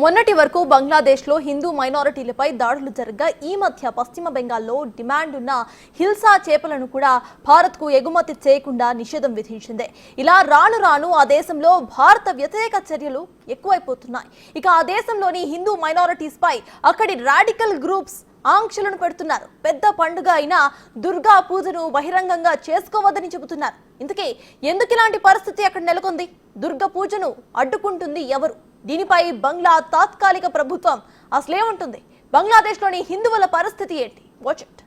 మొన్నటి వరకు బంగ్లాదేశ్లో హిందూ మైనారిటీలపై దాడులు జరగగా ఈ మధ్య పశ్చిమ బెంగాల్లో డిమాండ్ ఉన్న హిల్సా చేపలను కూడా భారత్కు ఎగుమతి చేయకుండా నిషేధం విధించింది. ఇలా రాను రాను ఆ దేశంలో భారత వ్యతిరేక చర్యలు ఎక్కువైపోతున్నాయి. ఇక ఆ దేశంలోని హిందూ మైనారిటీస్ పై అక్కడి రాడికల్ గ్రూప్స్ ఆంక్షలను పెడుతున్నారు. పెద్ద పండుగ అయిన దుర్గా పూజను బహిరంగంగా చేసుకోవద్దని చెబుతున్నారు. ఇంతకీ ఎందుకు ఇలాంటి పరిస్థితి అక్కడ నెలకొంది? దుర్గా పూజను అడ్డుకుంటుంది ఎవరు? దీనిపై బంగ్లా తాత్కాలిక ప్రభుత్వం అసలేముంటుంది? బంగ్లాదేశ్లోని హిందువుల పరిస్థితి ఏంటి? Watch it.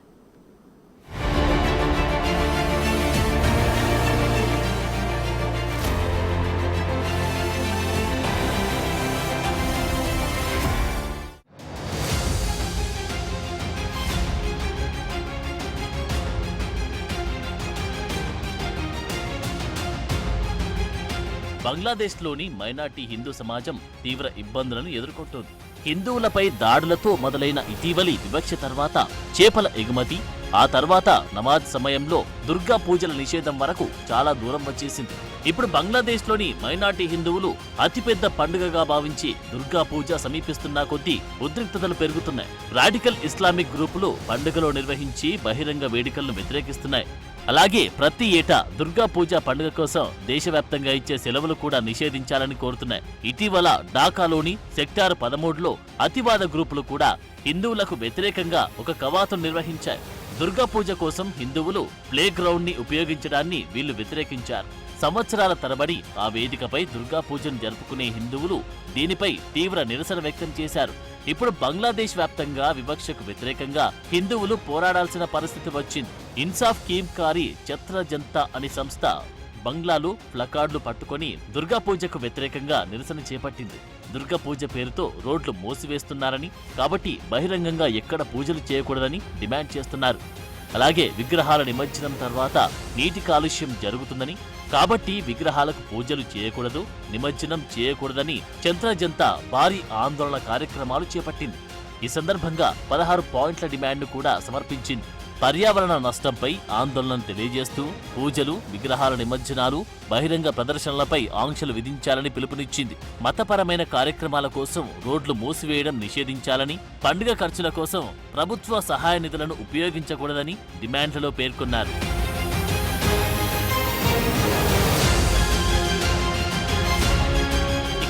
బంగ్లాదేశ్లోని మైనార్టీ హిందూ సమాజం తీవ్ర ఇబ్బందులను ఎదుర్కొంటోంది. హిందువులపై దాడులతో మొదలైన ఇటీవలి వివక్ష తర్వాత చేపల ఎగుమతి, ఆ తర్వాత నమాజ్ సమయంలో దుర్గా పూజల నిషేధం వరకు చాలా దూరం వచ్చేసింది. ఇప్పుడు బంగ్లాదేశ్లోని మైనార్టీ హిందువులు అతిపెద్ద పండుగగా భావించి దుర్గా పూజ సమీపిస్తున్న కొద్దీ ఉద్రిక్తతలు పెరుగుతున్నాయి. రాడికల్ ఇస్లామిక్ గ్రూపులు పండుగలో నిర్వహించి బహిరంగ వేడుకలను వ్యతిరేకిస్తున్నాయి. అలాగే ప్రతి ఏటా దుర్గా పూజ పండుగ కోసం దేశవ్యాప్తంగా ఇచ్చే సెలవులు కూడా నిషేధించాలని కోరుతున్నాయి. ఇటీవల ఢాకాలోని సెక్టార్ 13లో అతివాద గ్రూపులు కూడా హిందువులకు వ్యతిరేకంగా ఒక కవాతును నిర్వహించాయి. దుర్గా పూజ కోసం హిందువులు ప్లే గ్రౌండ్ ని ఉపయోగించడాన్ని వీళ్లు వ్యతిరేకించారు. సంవత్సరాల తరబడి ఆ వేదికపై దుర్గా పూజను జరుపుకునే హిందువులు దీనిపై తీవ్ర నిరసన వ్యక్తం చేశారు. ఇప్పుడు బంగ్లాదేశ్ వ్యాప్తంగా వివక్షకు వ్యతిరేకంగా హిందువులు పోరాడాల్సిన పరిస్థితి వచ్చింది. ఇన్సాఫ్ కీమ్కారీ ఛత్ర జనతా అనే సంస్థ బంగ్లాలో ప్లకార్డులు పట్టుకొని దుర్గా పూజకు వ్యతిరేకంగా నిరసన చేపట్టింది. దుర్గా పూజ పేరుతో రోడ్లు మూసివేస్తున్నారని, కాబట్టి బహిరంగంగా ఎక్కడ పూజలు చేయకూడదని డిమాండ్ చేస్తున్నారు. అలాగే విగ్రహాల నిమజ్జనం తర్వాత నీటి కాలుష్యం జరుగుతుందని, కాబట్టి విగ్రహాలకు పూజలు చేయకూడదు, నిమజ్జనం చేయకూడదని ఛత్ర జనతా భారీ ఆందోళన కార్యక్రమాలు చేపట్టింది. ఈ సందర్భంగా 16 పాయింట్ల డిమాండ్ను కూడా సమర్పించింది. పర్యావరణ నష్టంపై ఆందోళనను తెలియజేస్తూ పూజలు, విగ్రహాల నిమజ్జనాలు, బహిరంగ ప్రదర్శనలపై ఆంక్షలు విధించాలని పిలుపునిచ్చింది. మతపరమైన కార్యక్రమాల కోసం రోడ్లు మూసివేయడం నిషేధించాలని, పండుగ ఖర్చుల కోసం ప్రభుత్వ సహాయ నిధులను ఉపయోగించకూడదని డిమాండ్లలో పేర్కొన్నారు.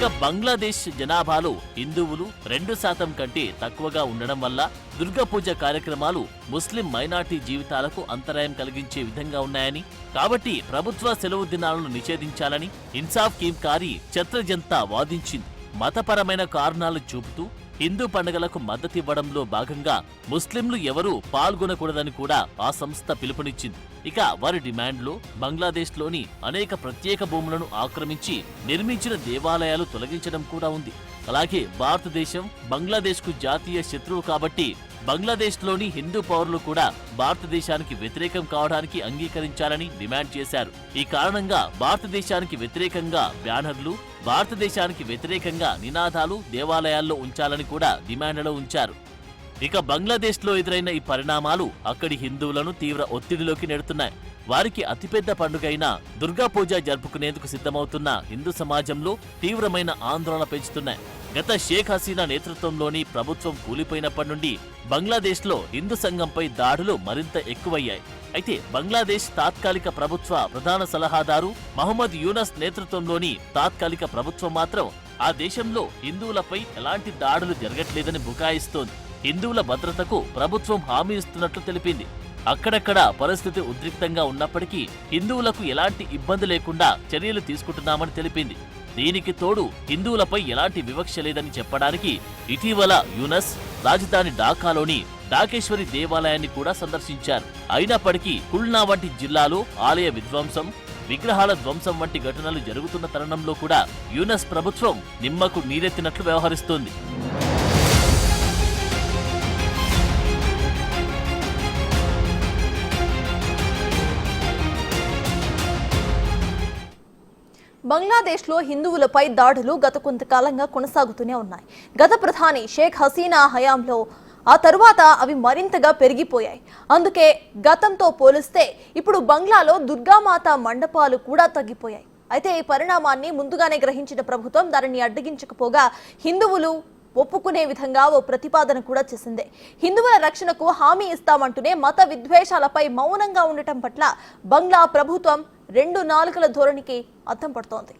ఇక బంగ్లాదేశ్ జనాభాలో హిందువులు 2% కంటే తక్కువగా ఉండడం వల్ల దుర్గా పూజ కార్యక్రమాలు ముస్లిం మైనార్టీ జీవితాలకు అంతరాయం కలిగించే విధంగా ఉన్నాయని, కాబట్టి ప్రభుత్వ సెలవు దినాలను నిషేధించాలని ఇన్సాఫ్ కీమ్కారీ ఛత్ర జనతా వాదించింది. మతపరమైన కారణాలు చూపుతూ హిందూ పండుగలకు మద్దతివ్వడంలో భాగంగా ముస్లింలు ఎవరూ పాల్గొనకూడదని కూడా ఆ సంస్థ పిలుపునిచ్చింది. ఇక వారి డిమాండ్లో బంగ్లాదేశ్లోని అనేక ప్రత్యేక భూములను ఆక్రమించి నిర్మించిన దేవాలయాలు తొలగించడం కూడా ఉంది. అలాగే భారతదేశం బంగ్లాదేశ్కు జాతీయ శత్రువు కాబట్టి బంగ్లాదేశ్లోని హిందూ పౌరులు కూడా భారతదేశానికి వ్యతిరేకం కావడానికి అంగీకరించాలని డిమాండ్ చేశారు. ఈ కారణంగా భారతదేశానికి వ్యతిరేకంగా బ్యానర్లు, భారతదేశానికి వ్యతిరేకంగా నినాదాలు దేవాలయాల్లో ఉంచాలని కూడా డిమాండ్లో ఉంచారు. ఇక బంగ్లాదేశ్లో ఎదురైన ఈ పరిణామాలు అక్కడి హిందువులను తీవ్ర ఒత్తిడిలోకి నెడుతున్నాయి. వారికి అతిపెద్ద పండుగైన దుర్గా పూజ జరుపుకునేందుకు సిద్ధమవుతున్న హిందూ సమాజంలో తీవ్రమైన ఆందోళన పెంచుతున్నాయి. గత షేక్ హసీనా నేతృత్వంలోని ప్రభుత్వం కూలిపోయినప్పటి నుండి బంగ్లాదేశ్లో హిందూ సంఘంపై దాడులు మరింత ఎక్కువయ్యాయి. అయితే బంగ్లాదేశ్ తాత్కాలిక ప్రభుత్వ ప్రధాన సలహాదారు మహమ్మద్ యూనస్ నేతృత్వంలోని తాత్కాలిక ప్రభుత్వం మాత్రం ఆ దేశంలో హిందువులపై ఎలాంటి దాడులు జరగట్లేదని బుకాయిస్తోంది. హిందువుల భద్రతకు ప్రభుత్వం హామీ ఇస్తున్నట్లు తెలిపింది. అక్కడక్కడ పరిస్థితి ఉద్రిక్తంగా ఉన్నప్పటికీ హిందువులకు ఎలాంటి ఇబ్బంది లేకుండా చర్యలు తీసుకుంటున్నామని తెలిపింది. దీనికి తోడు హిందువులపై ఎలాంటి వివక్ష లేదని చెప్పడానికి ఇటీవల యూనస్ రాజధాని ఢాకాలోని ఢాకేశ్వరి దేవాలయాన్ని కూడా సందర్శించారు. అయినప్పటికీ కుల్నా వంటి జిల్లాలో ఆలయ విధ్వంసం, విగ్రహాల ధ్వంసం వంటి ఘటనలు జరుగుతున్న తరుణంలో కూడా యూనస్ ప్రభుత్వం నిమ్మకు నీరెత్తినట్లు వ్యవహరిస్తోంది. బంగ్లాదేశ్లో హిందువులపై దాడులు గత కొంతకాలంగా కొనసాగుతూనే ఉన్నాయి. గత ప్రధాని షేక్ హసీనా హయాంలో ఆ తరువాత అవి మరింతగా పెరిగిపోయాయి. అందుకే గతంతో పోలిస్తే ఇప్పుడు బంగ్లాలో దుర్గామాత మండపాలు కూడా తగ్గిపోయాయి. అయితే ఈ పరిణామాన్ని ముందుగానే గ్రహించిన ప్రభుత్వం దానిని అడ్డగించకపోగా హిందువులు ఒప్పుకునే విధంగా ఓ ప్రతిపాదన కూడా చేసింది. హిందువుల రక్షణకు హామీ ఇస్తామంటూనే మత విద్వేషాలపై మౌనంగా ఉండటం పట్ల బంగ్లా ప్రభుత్వం 2 నాలుకల ధోరణికి అద్దం పడుతోంది.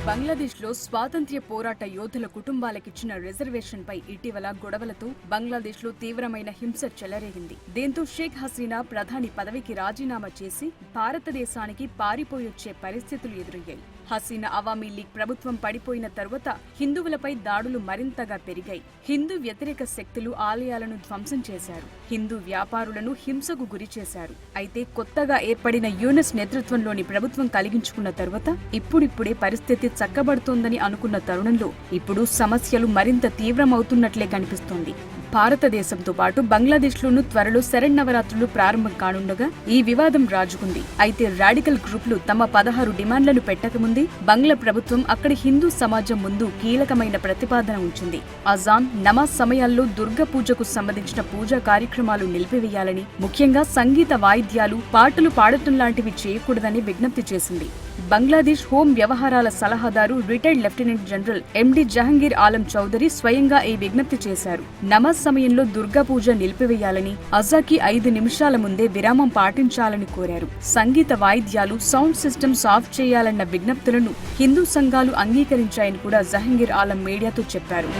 బంగ్లాదేశ్లో స్వాతంత్ర్య పోరాట యోధుల కుటుంబాలకిచ్చిన రిజర్వేషన్పై ఇటీవల గొడవలతో బంగ్లాదేశ్లో తీవ్రమైన హింస చెలరేగింది. దీంతో షేక్ హసీనా ప్రధాని పదవికి రాజీనామా చేసి భారతదేశానికి పారిపోయొచ్చే పరిస్థితులు ఎదురయ్యాయి. హసీనా అవామీ లీగ్ ప్రభుత్వం పడిపోయిన తరువాత హిందువులపై దాడులు మరింతగా పెరిగాయి. హిందూ వ్యతిరేక శక్తులు ఆలయాలను ధ్వంసం చేశారు. హిందూ వ్యాపారులను హింసకు గురి చేశారు. అయితే కొత్తగా ఏర్పడిన యూనిస్ నేతృత్వంలోని ప్రభుత్వం కలిగించుకున్న తరువాత ఇప్పుడిప్పుడే పరిస్థితి చక్కబడుతోందని అనుకున్న తరుణంలో ఇప్పుడు సమస్యలు మరింత తీవ్రమవుతున్నట్లే కనిపిస్తోంది. భారతదేశంతో పాటు బంగ్లాదేశ్లోనూ త్వరలో శరన్నవరాత్రులు ప్రారంభం కానుండగా ఈ వివాదం రాజుకుంది. అయితే రాడికల్ గ్రూపులు తమ 16 డిమాండ్లను పెట్టకముందే బంగ్లా ప్రభుత్వం అక్కడి హిందూ సమాజం ముందు కీలకమైన ప్రతిపాదన ఉంచింది. అజాన్, నమాజ్ సమయాల్లో దుర్గా పూజకు సంబంధించిన పూజా కార్యక్రమాలు నిలిపివేయాలని, ముఖ్యంగా సంగీత వాయిద్యాలు, పాటలు పాడటం లాంటివి చేయకూడదని విజ్ఞప్తి చేసింది. బంగ్లాదేశ్ హోం వ్యవహారాల సలహాదారు రిటైర్డ్ లెఫ్టినెంట్ జనరల్ ఎండి జహంగీర్ ఆలం చౌదరి స్వయంగా ఈ విజ్ఞప్తి చేశారు. నమాజ్ సమయంలో దుర్గా పూజ నిలిపివేయాలని, అజాకి 5 నిమిషాల ముందే విరామం పాటించాలని కోరారు. సంగీత వాయిద్యాలు, సౌండ్ సిస్టమ్స్ ఆఫ్ చేయాలన్న విజ్ఞప్తులను హిందూ సంఘాలు అంగీకరించాయని కూడా జహంగీర్ ఆలం మీడియాతో చెప్పారు.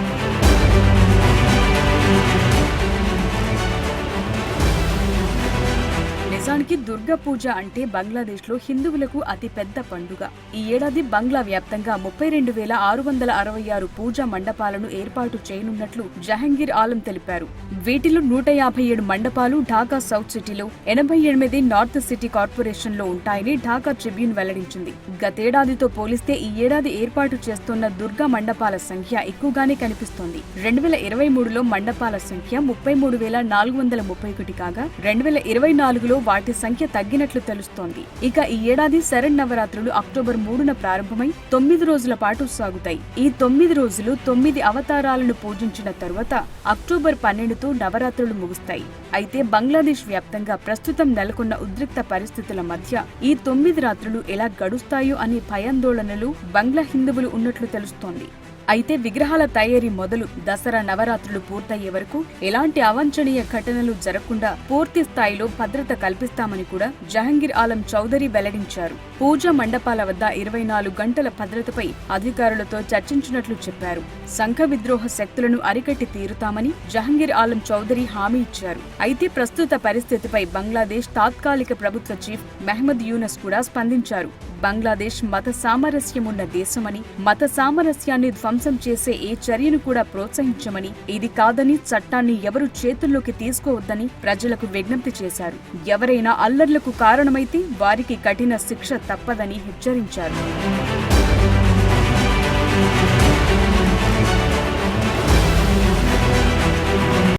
నిజానికి దుర్గా పూజ అంటే బంగ్లాదేశ్లో హిందువులకు అతి పెద్ద పండుగ. ఈ ఏడాది బంగ్లా వ్యాప్తంగా 32,666 పూజా మండపాలను ఏర్పాటు చేయనున్నట్లు జహంగీర్ ఆలం తెలిపారు. వీటిలో 157 మండపాలు ఢాకా సౌత్ సిటీలో, 88 నార్త్ సిటీ కార్పొరేషన్లో ఉంటాయని ఢాకా ట్రిబ్యూన్ వెల్లడించింది. గతేడాదితో పోలిస్తే ఈ ఏడాది ఏర్పాటు చేస్తున్న దుర్గా మండపాల సంఖ్య ఎక్కువగానే కనిపిస్తోంది. 2023లో మండపాల సంఖ్య 33,431 కాగా 2024లో వాటి సంఖ్య తగ్గినట్లు తెలుస్తోంది. ఇక ఈ ఏడాది శరన్నవరాత్రులు అక్టోబర్ 3న ప్రారంభమై 9 రోజుల పాటు సాగుతాయి. ఈ 9 రోజులు 9 అవతారాలను పూజించిన తరువాత అక్టోబర్ 12తో నవరాత్రులు ముగుస్తాయి. అయితే బంగ్లాదేశ్ వ్యాప్తంగా ప్రస్తుతం నెలకొన్న ఉద్రిక్త పరిస్థితుల మధ్య ఈ 9 రాత్రులు ఎలా గడుస్తాయో అనే భయాందోళనలు బంగ్లా హిందువులు ఉన్నట్లు తెలుస్తోంది. అయితే విగ్రహాల తయారీ మొదలు దసరా నవరాత్రులు పూర్తయ్యే వరకు ఎలాంటి అవాంఛనీయ ఘటనలు జరగకుండా పూర్తి స్థాయిలో భద్రత కల్పిస్తామని కూడా జహంగీర్ ఆలం చౌదరి వెల్లడించారు. పూజా మండపాల వద్ద 24 గంటల భద్రతపై అధికారులతో చర్చించినట్లు చెప్పారు. సంఘ విద్రోహ శక్తులను అరికట్టి తీరుతామని జహంగీర్ ఆలం చౌదరి హామీ ఇచ్చారు. అయితే ప్రస్తుత పరిస్థితిపై బంగ్లాదేశ్ తాత్కాలిక ప్రభుత్వ చీఫ్ మహ్మద్ యూనస్ కూడా స్పందించారు. బంగ్లాదేశ్ మత సామరస్యమున్న దేశమని, మత సామరస్యాన్ని ధ్వంసం చేసే ఏ చర్యను కూడా ప్రోత్సహించమని, ఇది కాదని చట్టాన్ని ఎవరు చేతుల్లోకి తీసుకోవద్దని ప్రజలకు విజ్ఞప్తి చేశారు. ఎవరైనా అల్లర్లకు కారణమైతే వారికి కఠిన శిక్ష తప్పదని హెచ్చరించారు.